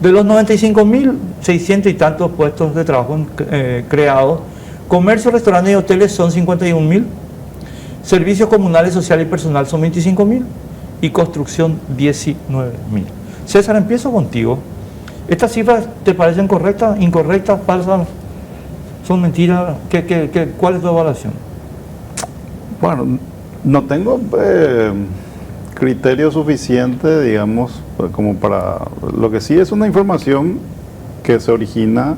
De los 95.600 y tantos puestos de trabajo creados, comercio, restaurantes y hoteles son 51.000, servicios comunales, sociales y personal son 25.000 y construcción 19.000. César, empiezo contigo. ¿Estas cifras te parecen correctas, incorrectas, falsas? ¿Son mentiras? ¿Cuál es tu evaluación? Bueno, no tengo criterio suficiente, digamos, como para... Lo que sí es una información que se origina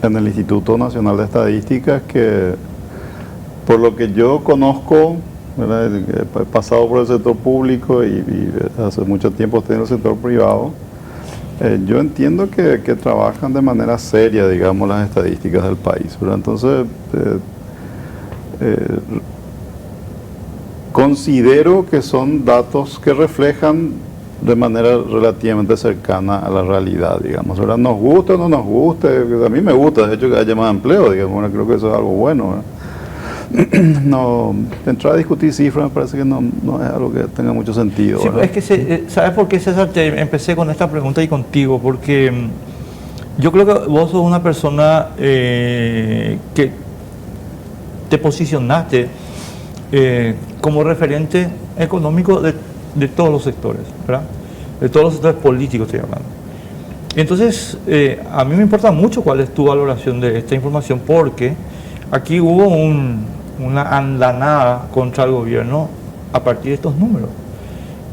en el Instituto Nacional de Estadísticas, que por lo que yo conozco, ¿verdad? He pasado por el sector público y hace mucho tiempo estoy en el sector privado, yo entiendo que trabajan de manera seria, digamos, las estadísticas del país, ¿verdad? Entonces, considero que son datos que reflejan de manera relativamente cercana a la realidad, digamos, ¿verdad? Nos gusta o no nos gusta, a mí me gusta, de hecho, que haya más empleo, digamos, ¿verdad? Creo que eso es algo bueno, ¿verdad? No, entrar a discutir cifras me parece que no es algo que tenga mucho sentido. Sí, es que ¿sabes por qué, César? Empecé con esta pregunta y contigo, porque yo creo que vos sos una persona que te posicionaste como referente económico de todos los sectores, ¿verdad? De todos los sectores políticos estoy hablando. Entonces, a mí me importa mucho cuál es tu valoración de esta información, porque aquí hubo una andanada contra el gobierno a partir de estos números.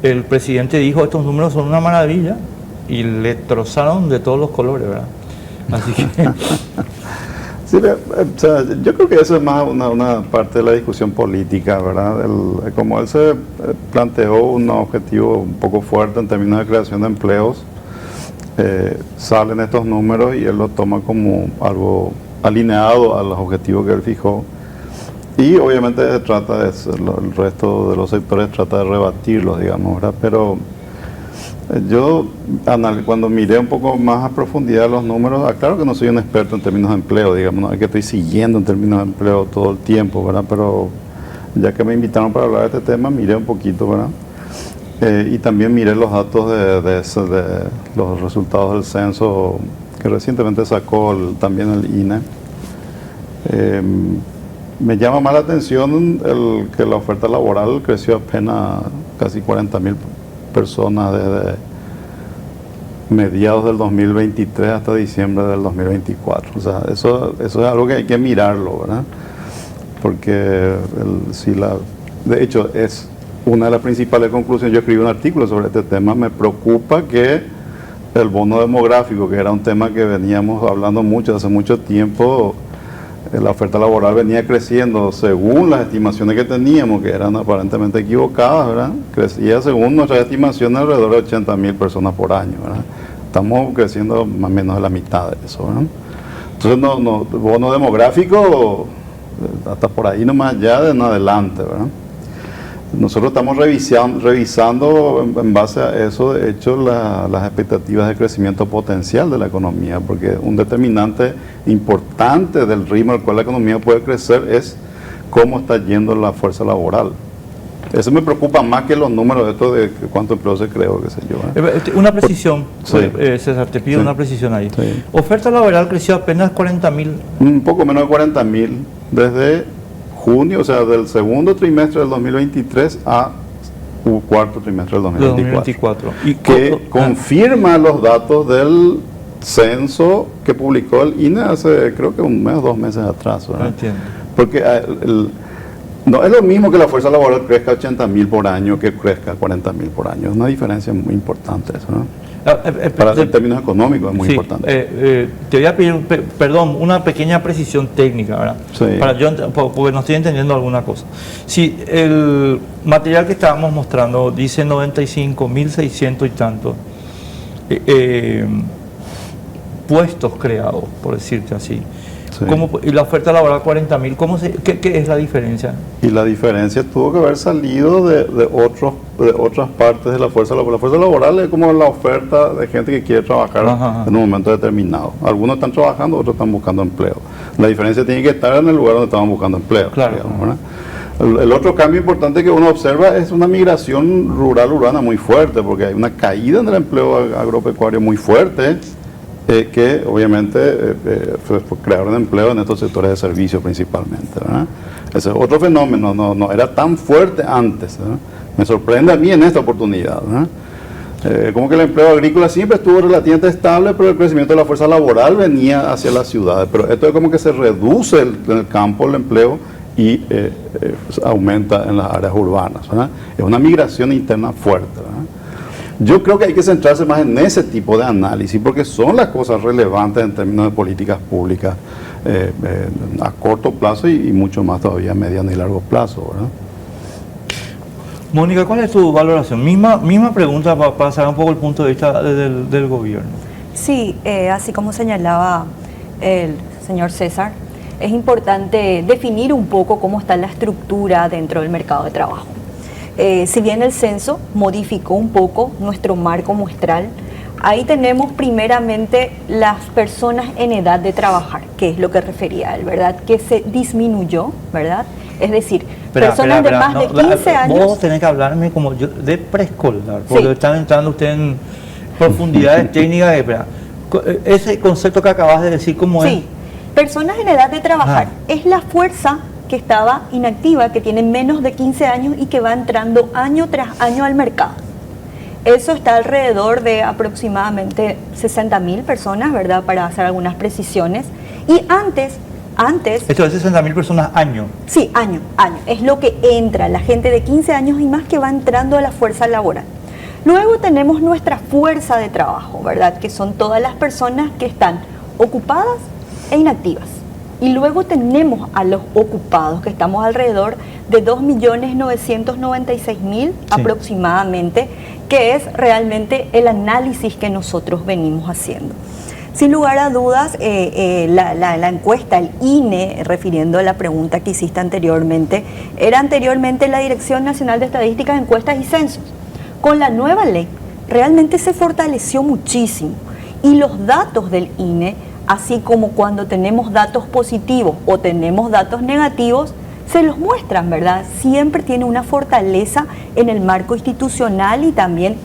El presidente dijo, estos números son una maravilla, y le trozaron de todos los colores, ¿verdad? Así que... Sí, o sea, yo creo que eso es más una parte de la discusión política, ¿verdad? Como él se planteó un objetivo un poco fuerte en términos de creación de empleos, salen estos números y él lo toma como algo alineado a los objetivos que él fijó. Y obviamente se trata de eso, el resto de los sectores trata de rebatirlos, digamos, ¿verdad? Pero yo, cuando miré un poco más a profundidad los números, claro que no soy un experto en términos de empleo, digamos, no es que estoy siguiendo en términos de empleo todo el tiempo, ¿verdad? Pero ya que me invitaron para hablar de este tema, miré un poquito, ¿verdad? Y también miré los datos de los resultados del censo que recientemente sacó también el INE. Me llama más la atención que la oferta laboral creció apenas casi 40.000 personas desde mediados del 2023 hasta diciembre del 2024. O sea, eso es algo que hay que mirarlo, ¿verdad? Porque de hecho es una de las principales conclusiones. Yo escribí un artículo sobre este tema. Me preocupa que el bono demográfico, que era un tema que veníamos hablando mucho hace mucho tiempo, la oferta laboral venía creciendo según las estimaciones que teníamos, que eran aparentemente equivocadas, ¿verdad? Crecía según nuestras estimaciones alrededor de 80.000 personas por año, ¿verdad? Estamos creciendo más o menos de la mitad de eso, ¿verdad? Entonces, bono demográfico, hasta por ahí nomás ya de en adelante, ¿verdad? Nosotros estamos revisando en base a eso, de hecho, las expectativas de crecimiento potencial de la economía, porque un determinante importante del ritmo al cual la economía puede crecer es cómo está yendo la fuerza laboral. Eso me preocupa más que los números estos de cuánto empleo se creó, qué sé yo. Una precisión, sí. César, te pido una precisión ahí. Sí. Oferta laboral creció apenas 40.000. Un poco menos de 40.000 desde junio, o sea, del segundo trimestre del 2023 a cuarto trimestre del 2024. ¿Y que confirma los datos del censo que publicó el INE hace, creo que un mes o 2 meses atrás, ¿verdad? Entiendo. Porque no es lo mismo que la fuerza laboral crezca 80.000 por año que crezca 40.000 por año. Es una diferencia muy importante eso, ¿no? En términos económicos es muy importante. Te voy a pedir, perdón, una pequeña precisión técnica, ¿verdad? Sí. Porque no estoy entendiendo alguna cosa. Si el material que estábamos mostrando dice 95.600 y tantos puestos creados, por decirte así. Sí. Y la oferta laboral 40.000, ¿qué es la diferencia? Y la diferencia tuvo que haber salido de otras partes de la fuerza laboral. La fuerza laboral es como la oferta de gente que quiere trabajar en un momento determinado. Algunos están trabajando, otros están buscando empleo. La diferencia tiene que estar en el lugar donde estaban buscando empleo. Claro. Digamos, ¿verdad? El otro cambio importante que uno observa es una migración rural-urbana muy fuerte, porque hay una caída en el empleo agropecuario muy fuerte, que obviamente crearon empleo en estos sectores de servicio principalmente, ¿verdad? Ese es otro fenómeno, no era tan fuerte antes, ¿verdad? Me sorprende a mí en esta oportunidad, ¿verdad? Como que el empleo agrícola siempre estuvo relativamente estable, pero el crecimiento de la fuerza laboral venía hacia las ciudades. Pero esto es como que se reduce en el campo el empleo y pues aumenta en las áreas urbanas, ¿verdad? Es una migración interna fuerte, ¿verdad? Yo creo que hay que centrarse más en ese tipo de análisis, porque son las cosas relevantes en términos de políticas públicas a corto plazo y mucho más todavía a mediano y largo plazo, ¿verdad? Mónica, ¿cuál es tu valoración? Misma pregunta para saber un poco el punto de vista del gobierno. Sí, así como señalaba el señor César, es importante definir un poco cómo está la estructura dentro del mercado de trabajo. Si bien el censo modificó un poco nuestro marco muestral, ahí tenemos primeramente las personas en edad de trabajar, que es lo que refería él, ¿verdad? Que se disminuyó, ¿verdad? Es decir, personas de más de 15 años... Vos tenés que hablarme como yo de preescolar, porque Sí. están entrando usted en profundidades técnicas. Ese concepto que acabas de decir, ¿cómo es? Sí, personas en edad de trabajar. Ah. Es la fuerza que estaba inactiva, que tiene menos de 15 años y que va entrando año tras año al mercado. Eso está alrededor de aproximadamente 60.000 personas, ¿verdad? Para hacer algunas precisiones. Y antes... Esto es 60.000 personas año. Sí, año. Es lo que entra, la gente de 15 años y más que va entrando a la fuerza laboral. Luego tenemos nuestra fuerza de trabajo, ¿verdad? Que son todas las personas que están ocupadas e inactivas. Y luego tenemos a los ocupados, que estamos alrededor de 2.996.000 aproximadamente, que es realmente el análisis que nosotros venimos haciendo. Sin lugar a dudas, la encuesta, el INE, refiriendo a la pregunta que hiciste anteriormente, era anteriormente la Dirección Nacional de Estadísticas, Encuestas y Censos. Con la nueva ley, realmente se fortaleció muchísimo. Y los datos del INE, así como cuando tenemos datos positivos o tenemos datos negativos, se los muestran, ¿verdad? Siempre tiene una fortaleza en el marco institucional y también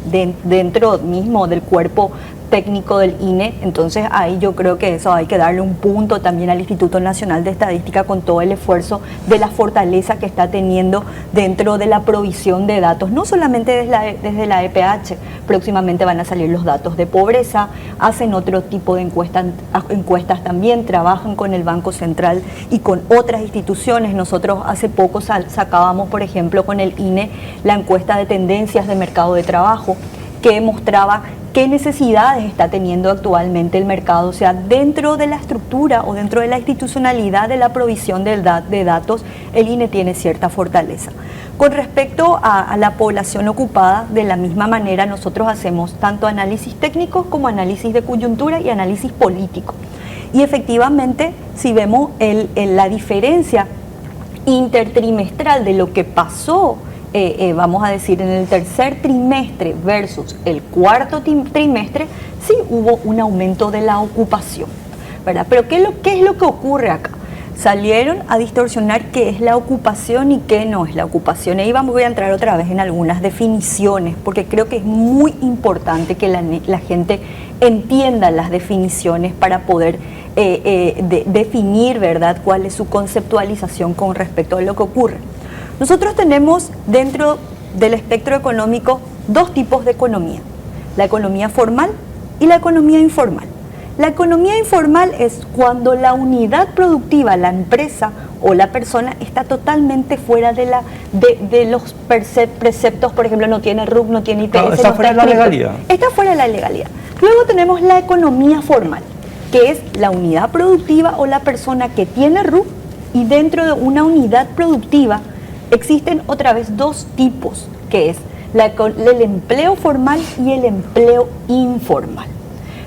dentro mismo del cuerpo técnico del INE. Entonces ahí yo creo que eso hay que darle un punto también al Instituto Nacional de Estadística con todo el esfuerzo de la fortaleza que está teniendo dentro de la provisión de datos, no solamente desde la EPH, próximamente van a salir los datos de pobreza, hacen otro tipo de encuestas también, trabajan con el Banco Central y con otras instituciones. Nosotros hace poco sacábamos, por ejemplo, con el INE la encuesta de tendencias de mercado de trabajo, que mostraba qué necesidades está teniendo actualmente el mercado, o sea, dentro de la estructura o dentro de la institucionalidad de la provisión de datos, el INE tiene cierta fortaleza. Con respecto a la población ocupada, de la misma manera nosotros hacemos tanto análisis técnicos como análisis de coyuntura y análisis político. Y efectivamente, si vemos la diferencia intertrimestral de lo que pasó, vamos a decir, en el tercer trimestre versus el cuarto trimestre, sí hubo un aumento de la ocupación, ¿verdad? Pero ¿qué es lo que ocurre acá? Salieron a distorsionar qué es la ocupación y qué no es la ocupación. Ahí voy a entrar otra vez en algunas definiciones, porque creo que es muy importante que la gente entienda las definiciones para poder definir, ¿verdad?, cuál es su conceptualización con respecto a lo que ocurre. Nosotros tenemos dentro del espectro económico dos tipos de economía, la economía formal y la economía informal. La economía informal es cuando la unidad productiva, la empresa o la persona está totalmente fuera de los preceptos, por ejemplo, no tiene RUC, no tiene IPS, no, está fuera de la legalidad. Está fuera de la legalidad. Luego tenemos la economía formal, que es la unidad productiva o la persona que tiene RUC, y dentro de una unidad productiva existen otra vez dos tipos, que es el empleo formal y el empleo informal.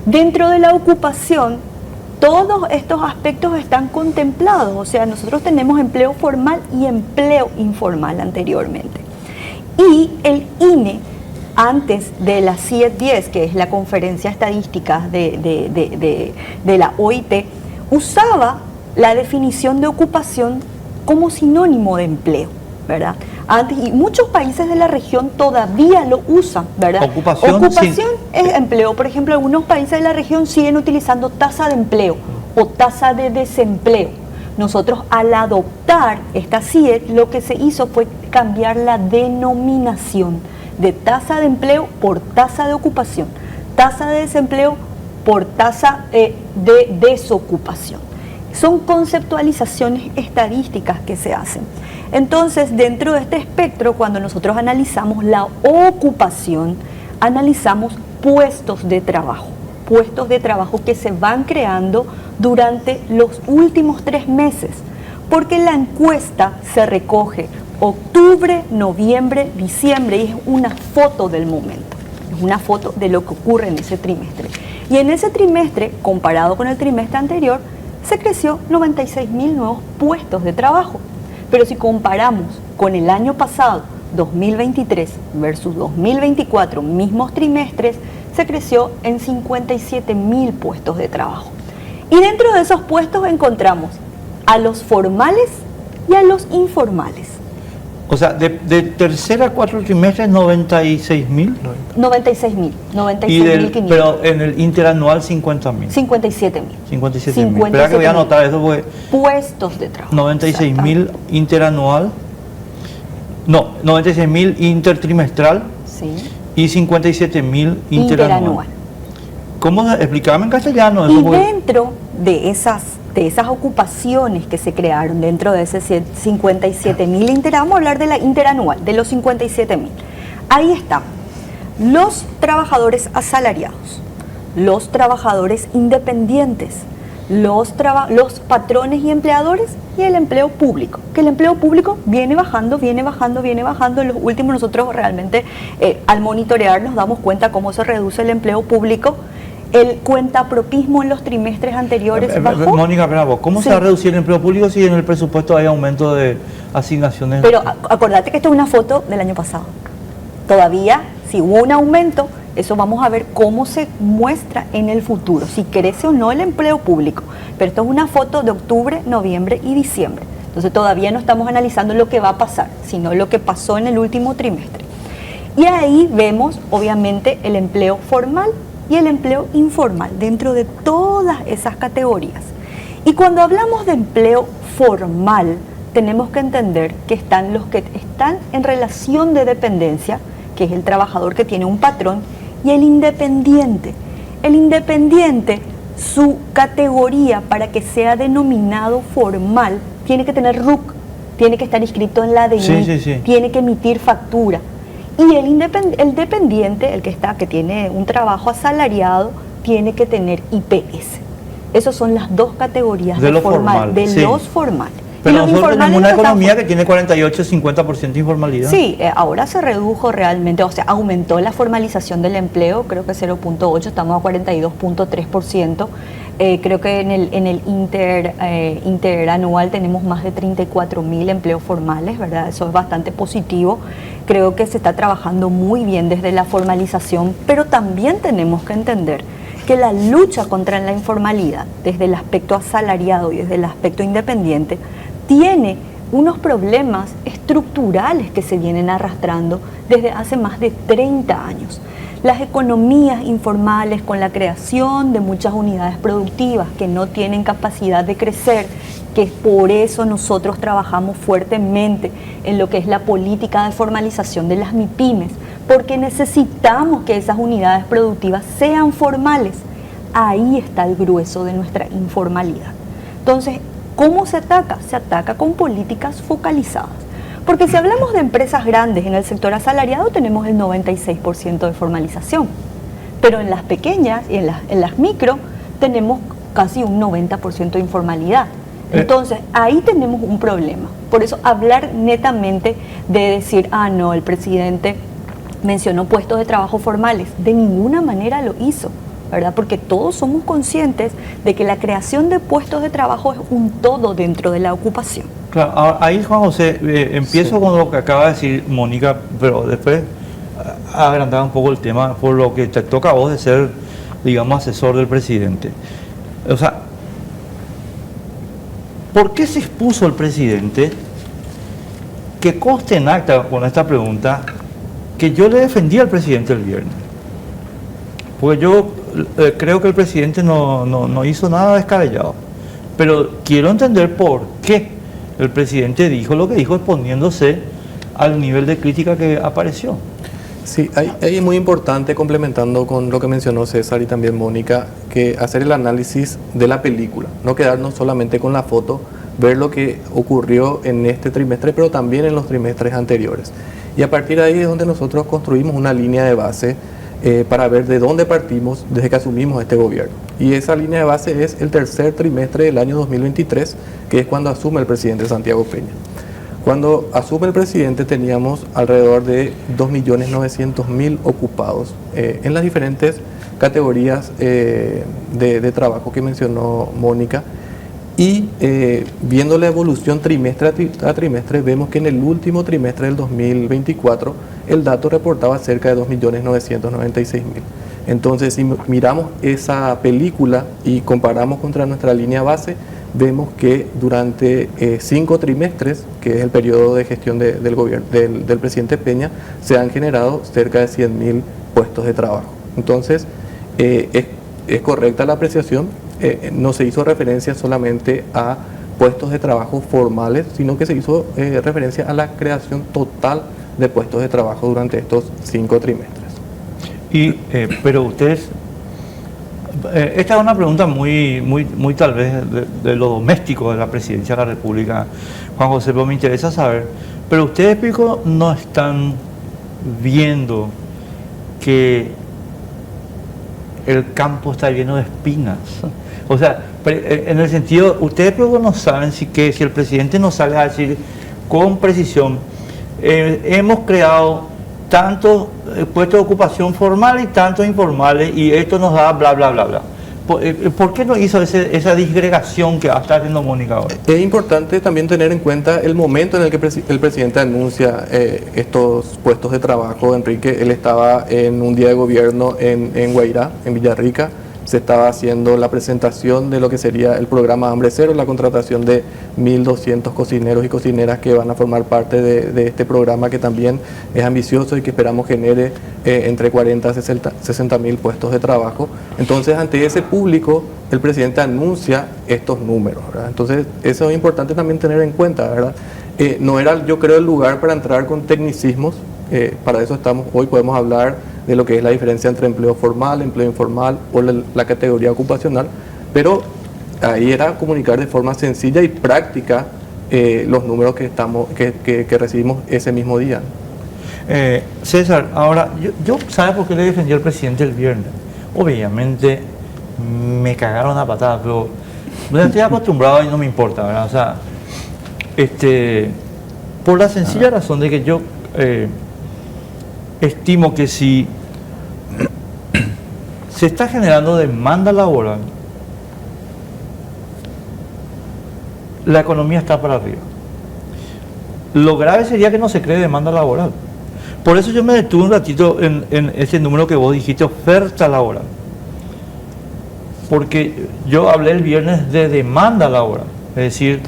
Dentro de la ocupación, todos estos aspectos están contemplados, o sea, nosotros tenemos empleo formal y empleo informal anteriormente. Y el INE, antes de la CIE-10, que es la conferencia estadística de la OIT, usaba la definición de ocupación como sinónimo de empleo. ¿verdad? Antes, y muchos países de la región todavía lo usan, ¿verdad? Ocupación es empleo. Por ejemplo, algunos países de la región siguen utilizando tasa de empleo o tasa de desempleo. Nosotros, al adoptar esta CIE, lo que se hizo fue cambiar la denominación de tasa de empleo por tasa de ocupación, tasa de desempleo por tasa de desocupación. Son conceptualizaciones estadísticas que se hacen. Entonces, dentro de este espectro, cuando nosotros analizamos la ocupación, analizamos puestos de trabajo que se van creando durante los últimos 3 meses, porque la encuesta se recoge octubre, noviembre, diciembre, y es una foto del momento, es una foto de lo que ocurre en ese trimestre. Y en ese trimestre, comparado con el trimestre anterior, se creció 96.000 nuevos puestos de trabajo. Pero si comparamos con el año pasado, 2023 versus 2024, mismos trimestres, se creció en 57.000 puestos de trabajo. Y dentro de esos puestos encontramos a los formales y a los informales. O sea, de tercer a cuarto trimestre, 96.000. 96.500. Pero en el interanual, 50.000. 57.000. 57.000. Espera que voy a anotar eso porque... Puestos de trabajo. 96.000 interanual. No, 96.000 intertrimestral. Sí. Y 57.000 interanual. ¿Cómo? Explícame en castellano. Y dentro de esas ocupaciones que se crearon, dentro de ese 57.000 vamos a hablar de la interanual, de los 57.000. Ahí están los trabajadores asalariados, los trabajadores independientes, los patrones y empleadores y el empleo público, que el empleo público viene bajando. En los últimos nosotros realmente al monitorear nos damos cuenta cómo se reduce el empleo público. El cuentapropismo en los trimestres anteriores bajó. Mónica, bravo, ¿cómo se va a reducir el empleo público si en el presupuesto hay aumento de asignaciones? Pero acordate que esto es una foto del año pasado. Todavía, si hubo un aumento, eso vamos a ver cómo se muestra en el futuro, si crece o no el empleo público. Pero esto es una foto de octubre, noviembre y diciembre. Entonces todavía no estamos analizando lo que va a pasar, sino lo que pasó en el último trimestre. Y ahí vemos, obviamente, el empleo formal y el empleo informal dentro de todas esas categorías. Y cuando hablamos de empleo formal, tenemos que entender que están los que están en relación de dependencia, que es el trabajador que tiene un patrón, y el independiente. El independiente, su categoría para que sea denominado formal, tiene que tener RUC, tiene que estar inscrito en la DNI, tiene que emitir factura. Y el dependiente, el que tiene un trabajo asalariado, tiene que tener IPS. Esas son las dos categorías de los formales. Pero nosotros tenemos una economía que tiene 48-50% de informalidad. Sí, ahora se redujo realmente, o sea, aumentó la formalización del empleo, creo que 0.8, estamos a 42.3%. Creo que en el interanual tenemos más de 34.000 empleos formales, ¿verdad? Eso es bastante positivo. Creo que se está trabajando muy bien desde la formalización, pero también tenemos que entender que la lucha contra la informalidad, desde el aspecto asalariado y desde el aspecto independiente, tiene unos problemas estructurales que se vienen arrastrando desde hace más de 30 años. Las economías informales, con la creación de muchas unidades productivas que no tienen capacidad de crecer, que por eso nosotros trabajamos fuertemente en lo que es la política de formalización de las MIPYMES, porque necesitamos que esas unidades productivas sean formales. Ahí está el grueso de nuestra informalidad. Entonces, ¿cómo se ataca? Se ataca con políticas focalizadas. Porque si hablamos de empresas grandes en el sector asalariado, tenemos el 96% de formalización. Pero en las pequeñas y en las micro, tenemos casi un 90% de informalidad. Entonces, ahí tenemos un problema. Por eso, hablar netamente de decir, no, el presidente mencionó puestos de trabajo formales, de ninguna manera lo hizo, ¿verdad? Porque todos somos conscientes de que la creación de puestos de trabajo es un todo dentro de la ocupación. Claro, ahí Juan José, empiezo con lo que acaba de decir Mónica, pero después agrandar un poco el tema por lo que te toca a vos de ser, digamos, asesor del presidente. O sea, ¿por qué se expuso el presidente que conste en acta con esta pregunta que yo le defendí al presidente el viernes. Porque yo creo que el presidente no hizo nada descabellado. Pero quiero entender por qué el presidente dijo lo que dijo, exponiéndose al nivel de crítica que apareció. Sí, ahí es muy importante, complementando con lo que mencionó César y también Mónica, que hacer el análisis de la película, no quedarnos solamente con la foto, ver lo que ocurrió en este trimestre, pero también en los trimestres anteriores. Y a partir de ahí es donde nosotros construimos una línea de base para ver de dónde partimos desde que asumimos este gobierno. Y esa línea de base es el tercer trimestre del año 2023, que es cuando asume el presidente Santiago Peña. Cuando asume el presidente teníamos alrededor de 2.900.000 ocupados en las diferentes categorías de trabajo que mencionó Mónica. Y viendo la evolución trimestre a trimestre, vemos que en el último trimestre del 2024 el dato reportaba cerca de 2.996.000. Entonces, si miramos esa película y comparamos contra nuestra línea base, vemos que durante 5 trimestres, que es el periodo de gestión del gobierno del presidente Peña, se han generado cerca de 100.000 puestos de trabajo. Entonces, es correcta la apreciación. No se hizo referencia solamente a puestos de trabajo formales, sino que se hizo referencia a la creación total de puestos de trabajo durante estos 5 trimestres. Pero ustedes, esta es una pregunta muy tal vez de lo doméstico de la presidencia de la República, Juan José, pero me interesa saber, pero ustedes, Pico, no están viendo que el campo está lleno de espinas. O sea, en el sentido, ustedes pero no saben si el presidente nos sale a decir con precisión, hemos creado tantos puestos de ocupación formales y tantos informales y esto nos da bla, bla, bla, bla. ¿Por qué no hizo esa disgregación que está haciendo Mónica ahora? Es importante también tener en cuenta el momento en el que el presidente anuncia estos puestos de trabajo. Enrique, él estaba en un día de gobierno en Guairá, en Villarrica. Se estaba haciendo la presentación de lo que sería el programa Hambre Cero, la contratación de 1.200 cocineros y cocineras que van a formar parte de este programa, que también es ambicioso y que esperamos genere entre 40 a 60.000 puestos de trabajo. Entonces, ante ese público, el presidente anuncia estos números, ¿verdad? Entonces, eso es importante también tener en cuenta, ¿verdad? No era, yo creo, el lugar para entrar con tecnicismos. Para eso estamos, hoy podemos hablar de lo que es la diferencia entre empleo formal, empleo informal o la categoría ocupacional, pero ahí era comunicar de forma sencilla y práctica los números que recibimos ese mismo día. César, ahora, yo ¿sabes por qué le defendí al presidente el viernes? Obviamente me cagaron a patadas, pero no estoy acostumbrado y no me importa, ¿verdad? O sea, por la sencilla razón de que yo estimo que si se está generando demanda laboral, la economía está para arriba. Lo grave sería que no se cree demanda laboral. Por eso yo me detuve un ratito en ese número que vos dijiste, oferta laboral. Porque yo hablé el viernes de demanda laboral. Es decir,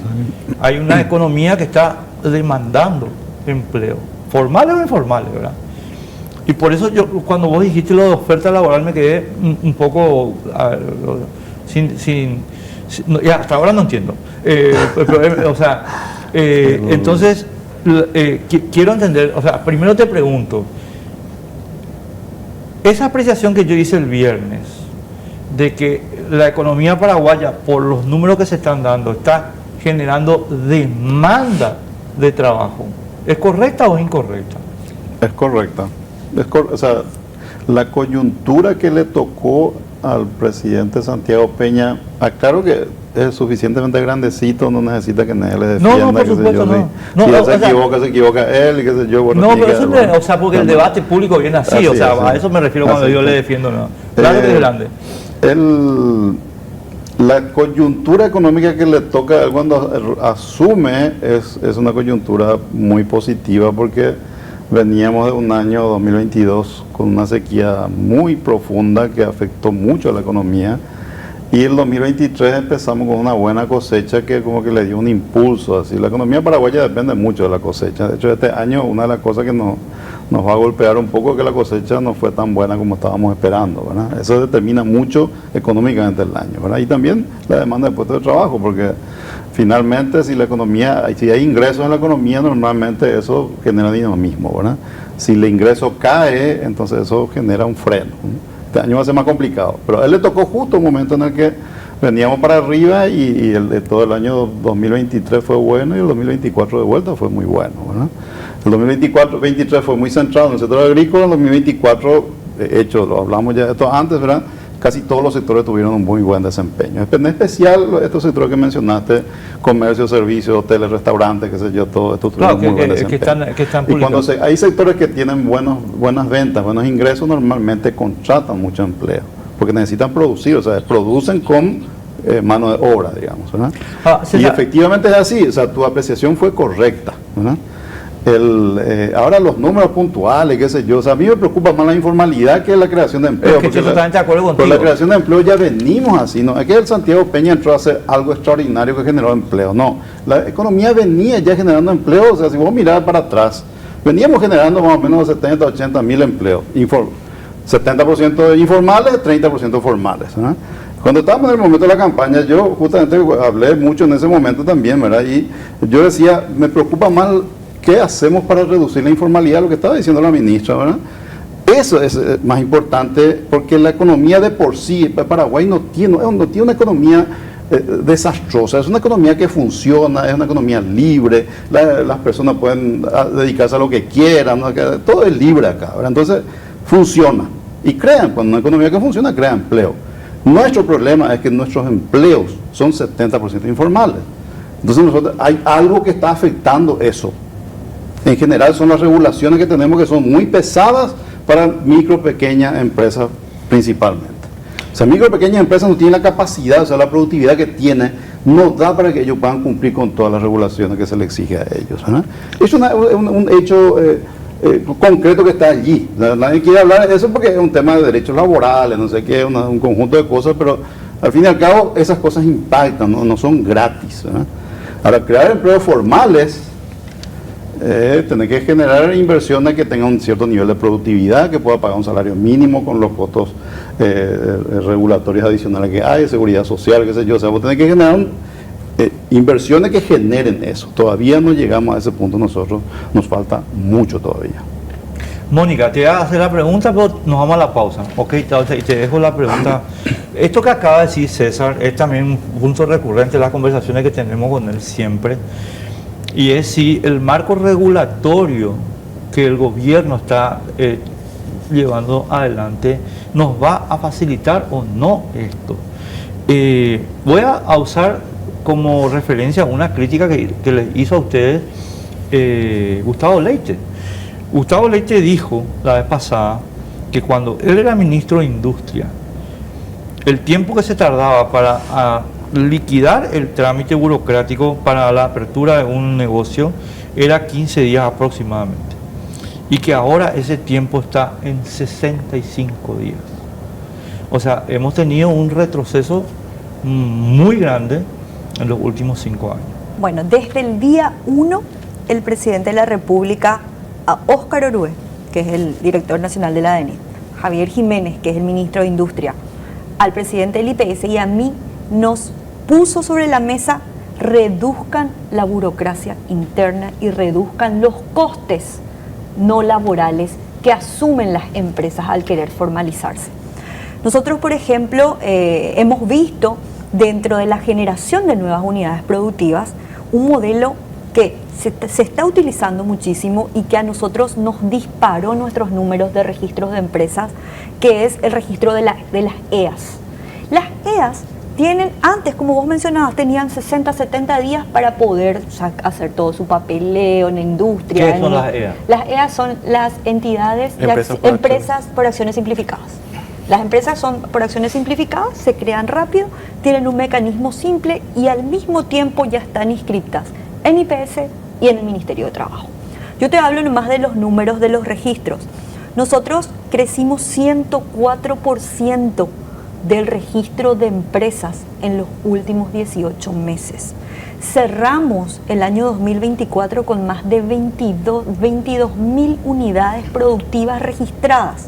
hay una economía que está demandando empleo, formales o informales, ¿verdad? Y por eso yo, cuando vos dijiste lo de oferta laboral, me quedé un poco ya hasta ahora no entiendo. Entonces, quiero entender, o sea, primero te pregunto, esa apreciación que yo hice el viernes, de que la economía paraguaya, por los números que se están dando, está generando demanda de trabajo, ¿es correcta o incorrecta? Es correcta. O sea, la coyuntura que le tocó al presidente Santiago Peña, aclaro que es suficientemente grandecito, no necesita que nadie le defienda. No, por supuesto, si él se equivoca él, y qué sé yo. Bueno, no, pero eso o sea, porque el debate público viene así, o sea, a eso me refiero cuando yo le defiendo, no. Claro que es grande. La coyuntura económica que le toca a él cuando asume es una coyuntura muy positiva, porque veníamos de un año 2022 con una sequía muy profunda que afectó mucho a la economía, Y el 2023 empezamos con una buena cosecha que como que le dio un impulso. Así. La economía paraguaya depende mucho de la cosecha. De hecho, este año una de las cosas que nos va a golpear un poco es que la cosecha no fue tan buena como estábamos esperando, ¿verdad? Eso determina mucho económicamente el año, ¿verdad? Y también la demanda de puestos de trabajo, porque finalmente si la economía, si hay ingresos en la economía, normalmente eso genera dinamismo, ¿verdad? Si el ingreso cae, entonces eso genera un freno, ¿no? Este año va a ser más complicado, pero a él le tocó justo un momento en el que veníamos para arriba y todo el año 2023 fue bueno y el 2024 de vuelta fue muy bueno, ¿verdad? El 2023 fue muy centrado en el sector agrícola, el 2024, de hecho, lo hablamos ya de esto antes, ¿verdad? Casi todos los sectores tuvieron un muy buen desempeño. En especial estos sectores que mencionaste, comercio, servicios, hoteles, restaurantes, qué sé yo, todo esto tuvieron muy buen desempeño. Que están y cuando hay sectores que tienen buenas ventas, buenos ingresos, normalmente contratan mucho empleo, porque necesitan producir, o sea, producen con mano de obra, digamos, ¿verdad? Y efectivamente es así, o sea, tu apreciación fue correcta, ¿verdad? Ahora los números puntuales, qué sé yo, o sea, a mí me preocupa más la informalidad que la creación de empleo. Es que yo totalmente de acuerdo contigo. Por la creación de empleo ya venimos así, ¿no? Es que el Santiago Peña entró a hacer algo extraordinario que generó empleo, no. La economía venía ya generando empleo, o sea, si vos mirás para atrás, veníamos generando más o menos 70, 80 mil empleos, 70% informales, 30% formales, ¿verdad? Cuando estábamos en el momento de la campaña, yo justamente hablé mucho en ese momento también, ¿verdad? Y yo decía, me preocupa más qué hacemos para reducir la informalidad, lo que estaba diciendo la ministra, ¿verdad? Eso es más importante porque la economía de por sí, Paraguay no tiene una economía desastrosa, es una economía que funciona, es una economía libre, las personas pueden dedicarse a lo que quieran, ¿no? Todo es libre acá, ¿verdad? Entonces funciona y cuando una economía que funciona crea empleo. Nuestro problema es que nuestros empleos son 70% informales, entonces hay algo que está afectando eso. En general son las regulaciones que tenemos que son muy pesadas para micro, pequeñas empresas principalmente. O sea, micro, pequeñas empresas no tienen la capacidad, o sea, la productividad que tienen no da para que ellos puedan cumplir con todas las regulaciones que se les exige a ellos, ¿verdad? Es un hecho concreto que está allí. Nadie quiere hablar de eso porque es un tema de derechos laborales, no sé qué, un conjunto de cosas, pero al fin y al cabo esas cosas impactan, no son gratis, ¿verdad? Ahora, crear empleos formales, tener que generar inversiones que tengan un cierto nivel de productividad, que pueda pagar un salario mínimo con los costos regulatorios adicionales que hay, seguridad social, qué sé yo. O sea, vos tenés que generar inversiones que generen eso. Todavía no llegamos a ese punto nosotros, nos falta mucho todavía. Mónica, te voy a hacer la pregunta, pero nos vamos a la pausa. Ok, y te dejo la pregunta. Esto que acaba de decir César es también un punto recurrente en las conversaciones que tenemos con él siempre. Y es si el marco regulatorio que el gobierno está llevando adelante nos va a facilitar o no esto. Voy a usar como referencia una crítica que les hizo a ustedes Gustavo Leite. Gustavo Leite dijo la vez pasada que cuando él era ministro de Industria, el tiempo que se tardaba para liquidar el trámite burocrático para la apertura de un negocio era 15 días aproximadamente, y que ahora ese tiempo está en 65 días. O sea, hemos tenido un retroceso muy grande en los últimos 5 años. Bueno, desde el día 1, el presidente de la República, a Óscar Orué, que es el director nacional de la ADN, Javier Jiménez, que es el ministro de Industria, al presidente del IPS y a mí, nos puso sobre la mesa: reduzcan la burocracia interna y reduzcan los costes no laborales que asumen las empresas al querer formalizarse. Nosotros, por ejemplo, hemos visto dentro de la generación de nuevas unidades productivas un modelo que se está utilizando muchísimo y que a nosotros nos disparó nuestros números de registros de empresas, que es el registro de las EAS. Las EAS tienen, antes, como vos mencionabas, tenían 60, 70 días para poder hacer todo su papeleo en la industria. ¿Qué son las EAS? Las EAS son las entidades, empresas por acciones simplificadas. Las empresas son por acciones simplificadas, se crean rápido, tienen un mecanismo simple y al mismo tiempo ya están inscritas en IPS y en el Ministerio de Trabajo. Yo te hablo nomás de los números de los registros. Nosotros crecimos 104% del registro de empresas en los últimos 18 meses. Cerramos el año 2024 con más de 22.000 unidades productivas registradas.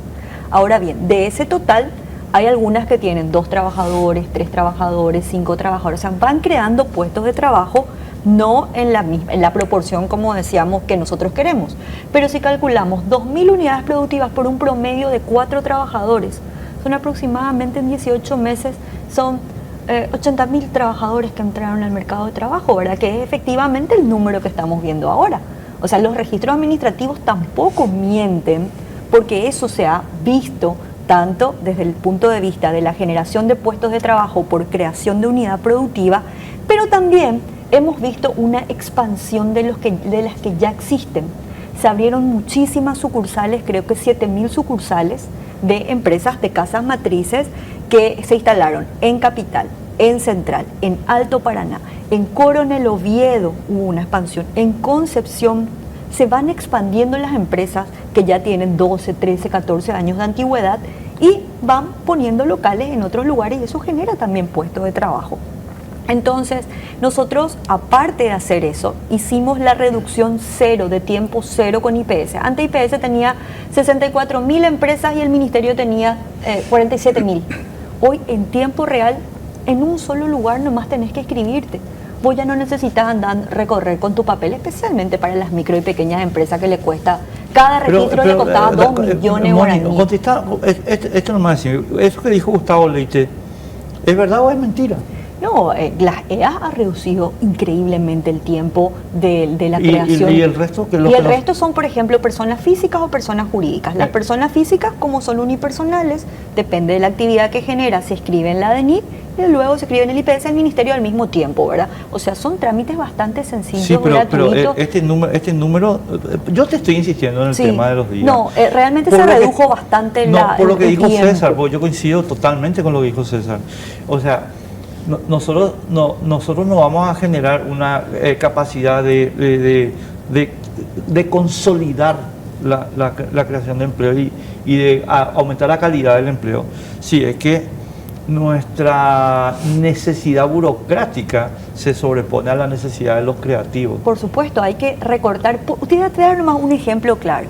Ahora bien, de ese total hay algunas que tienen 2 trabajadores, 3 trabajadores, 5 trabajadores. O sea, van creando puestos de trabajo, no en la proporción, como decíamos, que nosotros queremos. Pero si calculamos 2.000 unidades productivas por un promedio de 4 trabajadores, son aproximadamente en 18 meses, son 80.000 trabajadores que entraron al mercado de trabajo, ¿verdad? Que es efectivamente el número que estamos viendo ahora. O sea, los registros administrativos tampoco mienten, porque eso se ha visto tanto desde el punto de vista de la generación de puestos de trabajo por creación de unidad productiva, pero también hemos visto una expansión de las que ya existen. Se abrieron muchísimas sucursales, creo que 7.000 sucursales de empresas de casas matrices que se instalaron en Capital, en Central, en Alto Paraná, en Coronel Oviedo hubo una expansión, en Concepción. Se van expandiendo las empresas que ya tienen 12, 13, 14 años de antigüedad y van poniendo locales en otros lugares y eso genera también puestos de trabajo. Entonces, nosotros, aparte de hacer eso, hicimos la reducción cero, de tiempo cero con IPS. Antes IPS tenía 64.000 empresas y el ministerio tenía 47.000. Hoy, en tiempo real, en un solo lugar nomás tenés que inscribirte. Vos ya no necesitas recorrer con tu papel, especialmente para las micro y pequeñas empresas que le cuesta, cada registro le costaba 2 millones de guaraníes. Contesta, esto no me va a decir, eso que dijo Gustavo Leite, ¿es verdad o es mentira? No, las EAS ha reducido increíblemente el tiempo de la creación. ¿Y el resto? Resto son, por ejemplo, personas físicas o personas jurídicas. Las personas físicas, como son unipersonales, depende de la actividad que genera, se escribe en la DNIT y luego se escribe en el IPS al ministerio al mismo tiempo, ¿verdad? O sea, son trámites bastante sencillos, sí, pero gratuitos. Este número, yo te estoy insistiendo en el tema de los días. No, realmente se redujo bastante por lo que dijo tiempo. César, porque yo coincido totalmente con lo que dijo César. O sea, nosotros no vamos a generar una capacidad de consolidar la creación de empleo y de aumentar la calidad del empleo. Sí, es que nuestra necesidad burocrática se sobrepone a la necesidad de los creativos. Por supuesto, hay que recortar. Ustedes te dan nomás un ejemplo claro.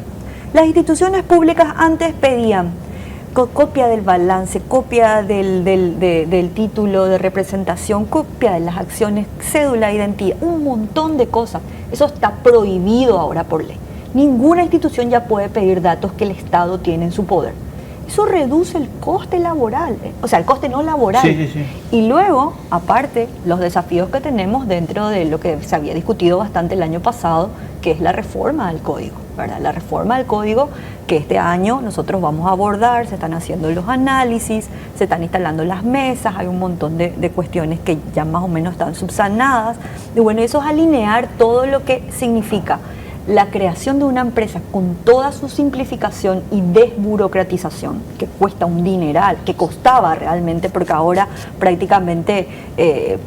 Las instituciones públicas antes pedían copia del balance, copia del título de representación, copia de las acciones, cédula de identidad, un montón de cosas. Eso está prohibido ahora por ley. Ninguna institución ya puede pedir datos que el Estado tiene en su poder. Eso reduce el coste laboral, o sea, el coste no laboral. Sí. Y luego, aparte, los desafíos que tenemos dentro de lo que se había discutido bastante el año pasado, que es la reforma del código, ¿verdad? La reforma del código que este año nosotros vamos a abordar, se están haciendo los análisis, se están instalando las mesas, hay un montón de cuestiones que ya más o menos están subsanadas. Y bueno, eso es alinear todo lo que significa la creación de una empresa con toda su simplificación y desburocratización, que cuesta un dineral, que costaba realmente, porque ahora prácticamente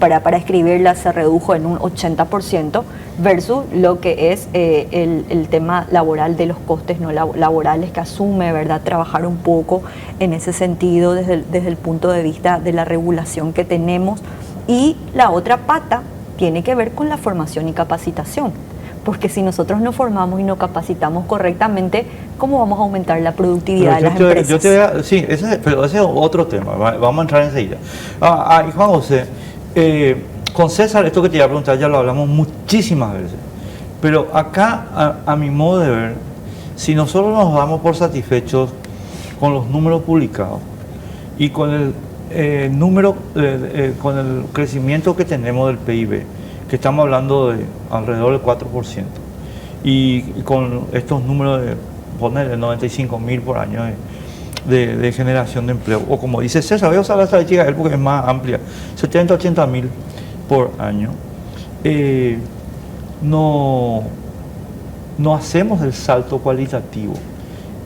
para escribirla se redujo en un 80%, versus lo que es el tema laboral de los costes no laborales que asume, ¿verdad?, trabajar un poco en ese sentido desde el punto de vista de la regulación que tenemos. Y la otra pata tiene que ver con la formación y capacitación. Porque si nosotros no formamos y no capacitamos correctamente, ¿cómo vamos a aumentar la productividad de las empresas? Sí, pero ese es otro tema, vamos a entrar enseguida. Juan José, con César, esto que te iba a preguntar ya lo hablamos muchísimas veces, pero acá, a mi modo de ver, si nosotros nos damos por satisfechos con los números publicados y con el con el crecimiento que tenemos del PIB, que estamos hablando de alrededor del 4%, y con estos números de ponerle 95.000 por año de generación de empleo, o como dice César, voy a usar la estadística de él porque es más amplia, 70-80.000 por año, no hacemos el salto cualitativo.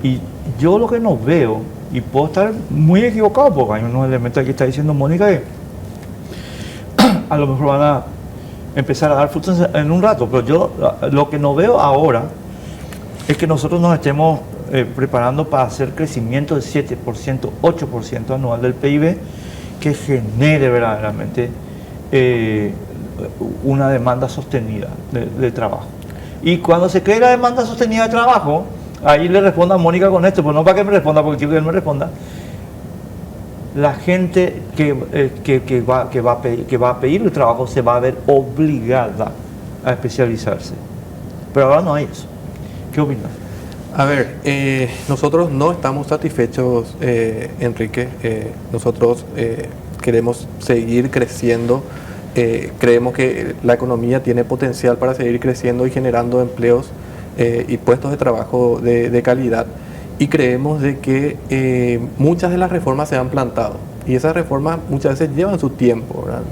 Y yo lo que no veo, y puedo estar muy equivocado porque hay unos elementos que está diciendo Mónica que a lo mejor van a empezar a dar frutos en un rato, pero yo lo que no veo ahora es que nosotros nos estemos preparando para hacer crecimiento del 7%, 8% anual del PIB que genere verdaderamente una demanda sostenida de trabajo. Y cuando se cree la demanda sostenida de trabajo, ahí le respondo a Mónica con esto, pues no para que me responda, porque quiero que él me responda. La gente que va a pedir el trabajo se va a ver obligada a especializarse. Pero ahora no hay eso. ¿Qué opinas? A ver, nosotros no estamos satisfechos, Enrique. Nosotros queremos seguir creciendo. Creemos que la economía tiene potencial para seguir creciendo y generando empleos y puestos de trabajo de calidad. Y creemos de que muchas de las reformas se han plantado. Y esas reformas muchas veces llevan su tiempo, ¿verdad?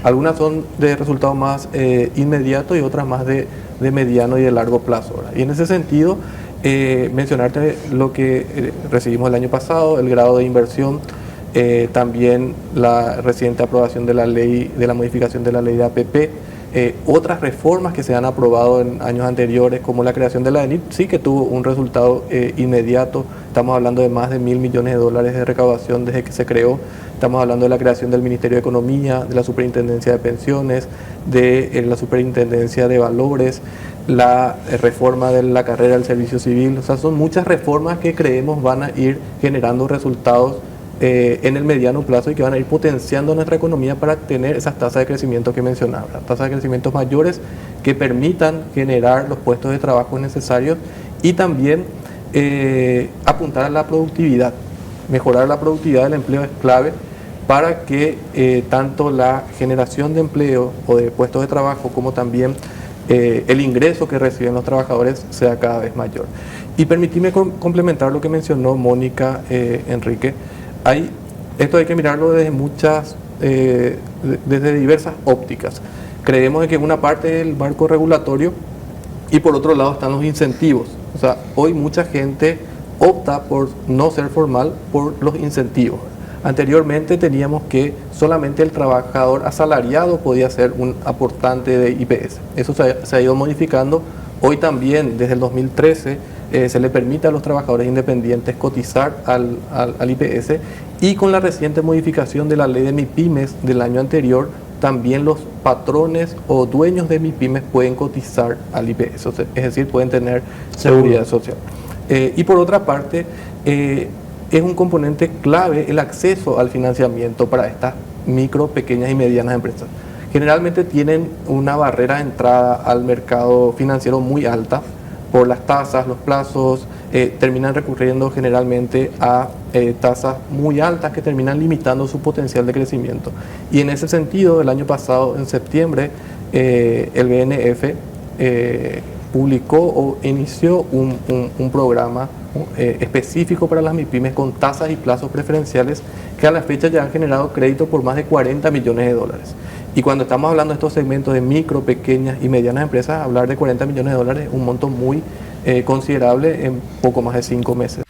Algunas son de resultado más inmediato y otras más de mediano y de largo plazo, ¿verdad? Y en ese sentido, mencionarte lo que recibimos el año pasado, el grado de inversión, también la reciente aprobación de la ley, de la modificación de la ley de APP, otras reformas que se han aprobado en años anteriores, como la creación de la ENIT, sí que tuvo un resultado inmediato. Estamos hablando de más de $1.000 millones de recaudación desde que se creó. Estamos hablando de la creación del Ministerio de Economía, de la Superintendencia de Pensiones, de la Superintendencia de Valores, la reforma de la carrera del servicio civil. O sea, son muchas reformas que creemos van a ir generando resultados en el mediano plazo y que van a ir potenciando nuestra economía para tener esas tasas de crecimiento que mencionaba, tasas de crecimiento mayores que permitan generar los puestos de trabajo necesarios y también apuntar a la productividad. Mejorar la productividad del empleo es clave para que tanto la generación de empleo o de puestos de trabajo como también el ingreso que reciben los trabajadores sea cada vez mayor. Y permitime complementar lo que mencionó Mónica, Enrique. Esto hay que mirarlo desde diversas ópticas. Creemos que una parte es el marco regulatorio y por otro lado están los incentivos. O sea, hoy mucha gente opta por no ser formal por los incentivos. Anteriormente teníamos que solamente el trabajador asalariado podía ser un aportante de IPS. Eso se ha ido modificando. Hoy también, desde el 2013, se le permite a los trabajadores independientes cotizar al IPS, y con la reciente modificación de la ley de MIPYMES del año anterior, también los patrones o dueños de MIPYMES pueden cotizar al IPS, es decir, pueden tener seguridad social. Y por otra parte, es un componente clave el acceso al financiamiento para estas micro, pequeñas y medianas empresas. Generalmente tienen una barrera de entrada al mercado financiero muy alta por las tasas, los plazos, terminan recurriendo generalmente a tasas muy altas que terminan limitando su potencial de crecimiento. Y en ese sentido, el año pasado, en septiembre, el BNF publicó o inició un programa específico para las MIPYMES con tasas y plazos preferenciales que a la fecha ya han generado crédito por más de $40 millones. Y cuando estamos hablando de estos segmentos de micro, pequeñas y medianas empresas, hablar de $40 millones es un monto muy considerable en poco más de 5 meses.